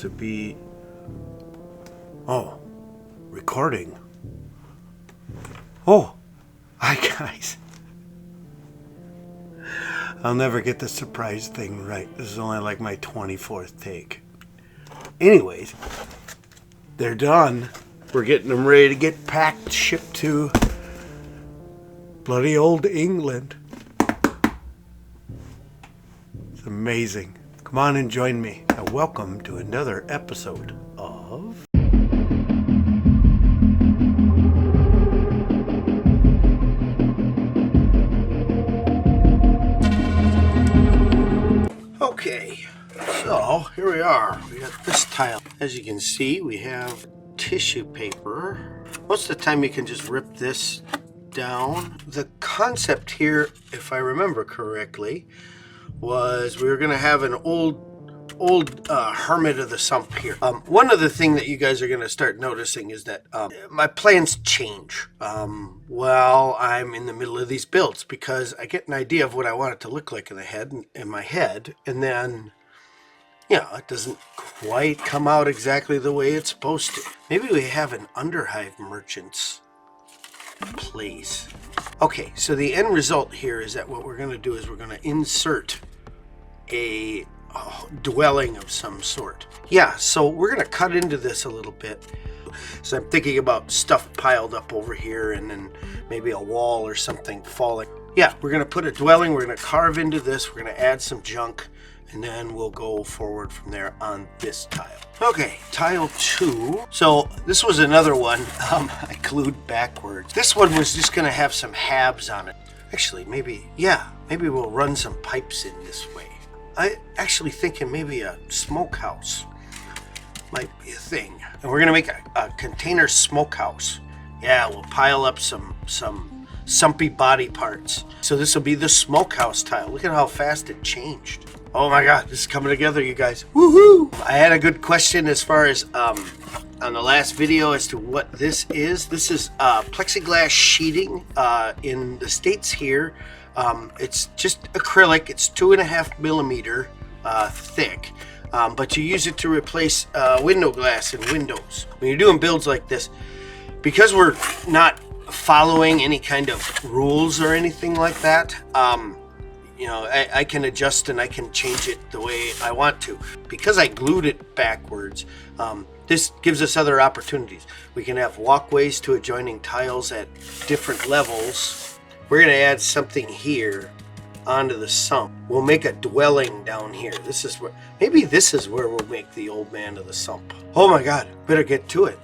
supposed to be... Oh, recording. Oh, hi guys. I'll never get the surprise thing right. This is only like my 24th take. Anyways, they're done. We're getting them ready to get packed, shipped to bloody old England. It's amazing. Come on and join me. And welcome to another episode of... Okay, so here we are. We got this tile. As you can see, we have tissue paper. Most of the time you can just rip this down. The concept here, if I remember correctly, was we were going to have an old hermit of the sump here. One other thing that you guys are going to start noticing is that my plans change while I'm in the middle of these builds, because I get an idea of what I want it to look like in my head, and then, you know, it doesn't quite come out exactly the way it's supposed to. Maybe we have an underhive merchant's place. Okay, so the end result here is that what we're going to do is we're going to insert a dwelling of some sort. Yeah, so we're going to cut into this a little bit. So I'm thinking about stuff piled up over here and then maybe a wall or something falling. Yeah, we're going to put a dwelling, we're going to carve into this, we're going to add some junk, and then we'll go forward from there on this tile. Okay, tile 2. So this was another one I glued backwards. This one was just going to have some halves on it. Actually, maybe we'll run some pipes in this way. I actually thinking maybe a smokehouse might be a thing. And we're going to make a container smokehouse. Yeah, we'll pile up some sumpy body parts. So this will be the smokehouse tile. Look at how fast it changed. Oh my god, this is coming together, you guys. Woohoo! I had a good question as far as on the last video as to what this is. This is plexiglass sheeting in the States here. It's just acrylic. It's 2.5 millimeter thick, but you use it to replace window glass in windows. When you're doing builds like this, because we're not following any kind of rules or anything like that, you know, I can adjust and I can change it the way I want to. Because I glued it backwards, this gives us other opportunities. We can have walkways to adjoining tiles at different levels. We're going to add something here onto the sump. We'll make a dwelling down here. Maybe this is where we'll make the old man of the sump. Oh my god, better get to it.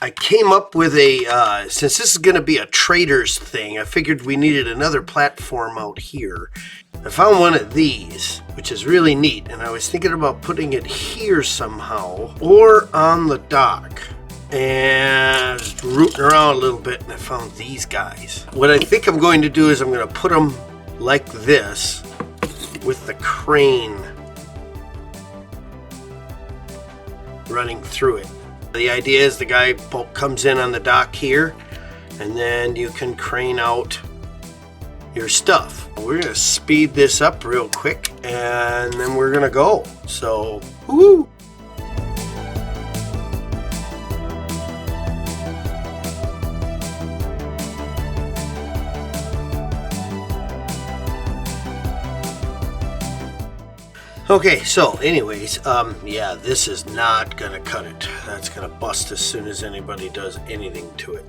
I came up with since this is going to be a trader's thing, I figured we needed another platform out here. I found one of these, which is really neat, and I was thinking about putting it here somehow, or on the dock. And rooting around a little bit, and I found these guys. What I think I'm going to do is I'm going to put them like this with the crane running through it. The idea is the guy comes in on the dock here, and then you can crane out your stuff. We're going to speed this up real quick, and then we're going to go. So, woo! Okay, so anyways, yeah, this is not gonna cut it. That's gonna bust as soon as anybody does anything to it.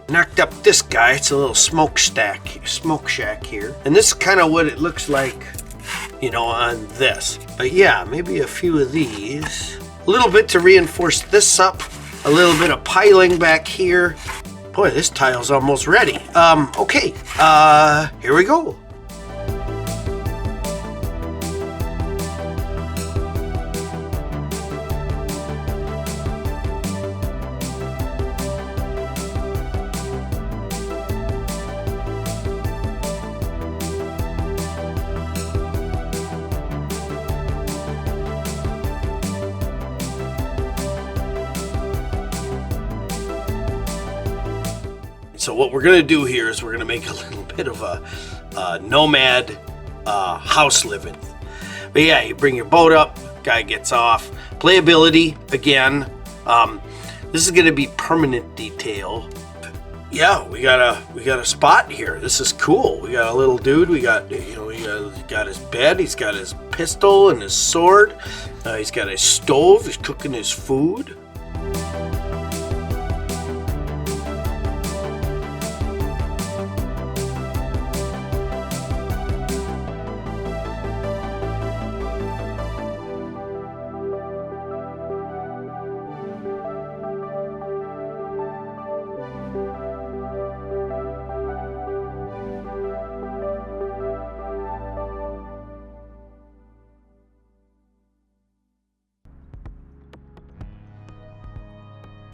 Knocked up this guy. It's a little smoke shack here, and this is kind of what it looks like, you know, on this. But yeah, maybe a few of these, a little bit to reinforce this up, a little bit of piling back here, Boy, this tile's almost ready. Okay, here we go. So what we're going to do here is we're going to make a little bit of a nomad house living. But yeah, you bring your boat up, guy gets off. Playability, again, this is going to be permanent detail. Yeah, we got a spot here. This is cool. We got a little dude. We got, you know, he got his bed. He's got his pistol and his sword. He's got his stove. He's cooking his food.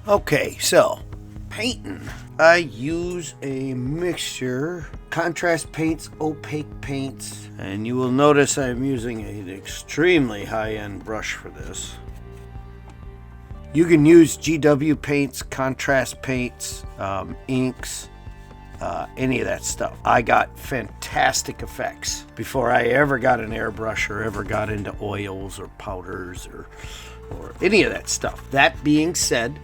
Okay, so painting. I use a mixture, contrast paints, opaque paints, and you will notice I'm using an extremely high-end brush for this. You can use GW paints, contrast paints, inks, any of that stuff. I got fantastic effects before I ever got an airbrush or ever got into oils or powders or any of that stuff. That being said,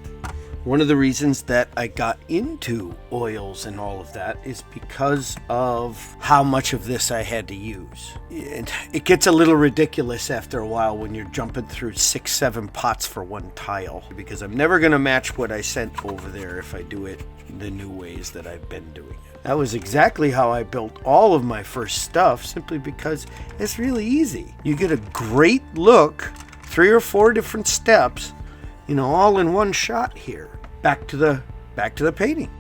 one of the reasons that I got into oils and all of that is because of how much of this I had to use. It gets a little ridiculous after a while when you're jumping through 6-7 pots for one tile, because I'm never going to match what I sent over there if I do it the new ways that I've been doing it. That was exactly how I built all of my first stuff, simply because it's really easy. You get a great look, 3 or 4 different steps, you know, all in one shot here. Back to the painting.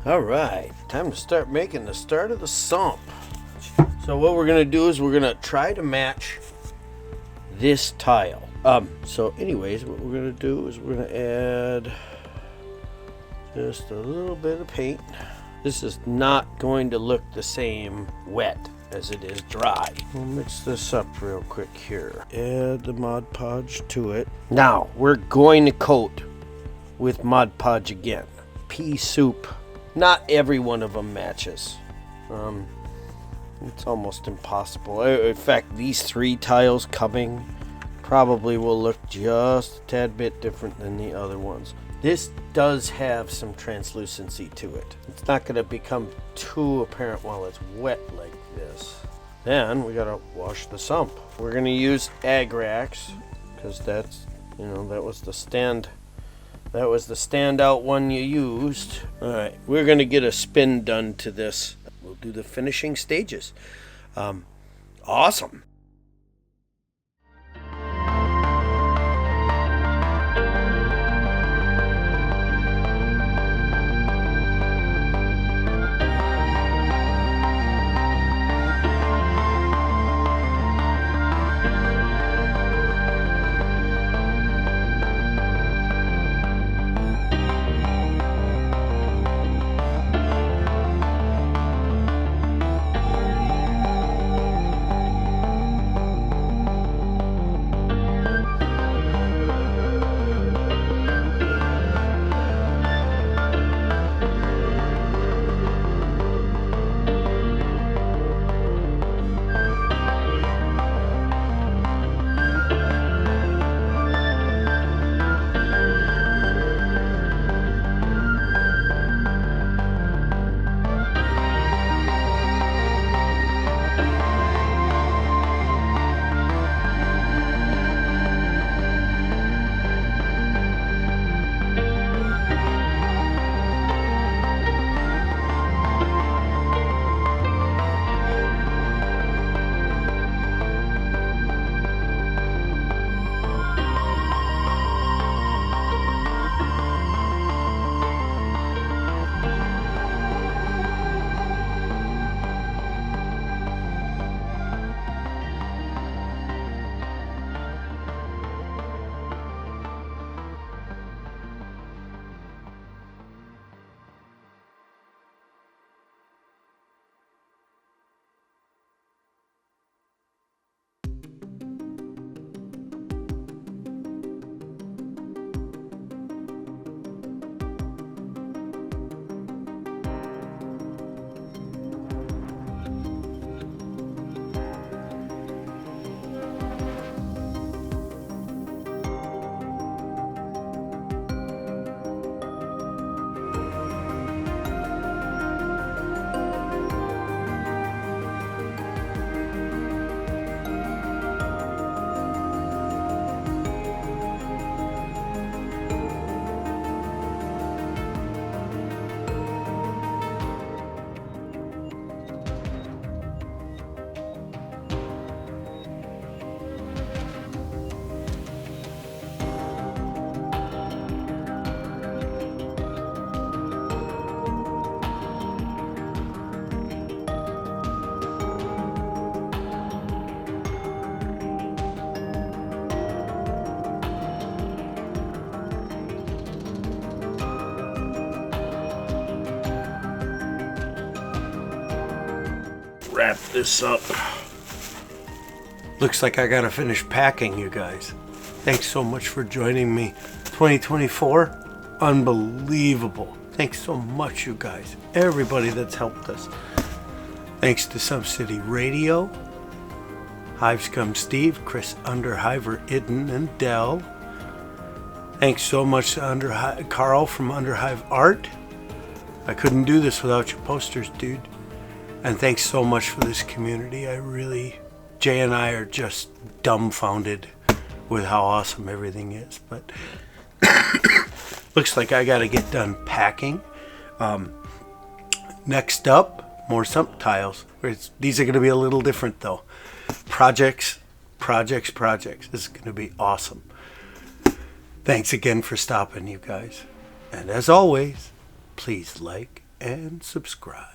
Alright, time to start making the start of the sump. So what we're going to do is we're going to try to match this tile. So anyways, what we're going to do is we're going to add just a little bit of paint. This is not going to look the same wet as it is dry. We'll mix this up real quick here. Add the Mod Podge to it. Now, we're going to coat with Mod Podge again. Pea soup. Not every one of them matches. It's almost impossible. In fact, these 3 tiles coming probably will look just a tad bit different than the other ones. This does have some translucency to it. It's not going to become too apparent while it's wet like this. Then we got to wash the sump. We're going to use Agrax because that's, you know, that was the That was the standout one you used. All right, we're going to get a spin done to this. We'll do the finishing stages. Awesome. Wrap this up. Looks like I gotta finish packing, you guys. Thanks so much for joining me. 2024, unbelievable. Thanks so much, you guys. Everybody that's helped us. Thanks to Sump City Radio, Hivescum Steve, Chris Underhiver, Idden, and Dell. Thanks so much to Carl from Underhive Art. I couldn't do this without your posters, dude. And thanks so much for this community. Jay and I are just dumbfounded with how awesome everything is. But looks like I gotta get done packing. Next up, more sump tiles. These are gonna be a little different though. Projects. This is gonna be awesome. Thanks again for stopping, you guys. And as always, please like and subscribe.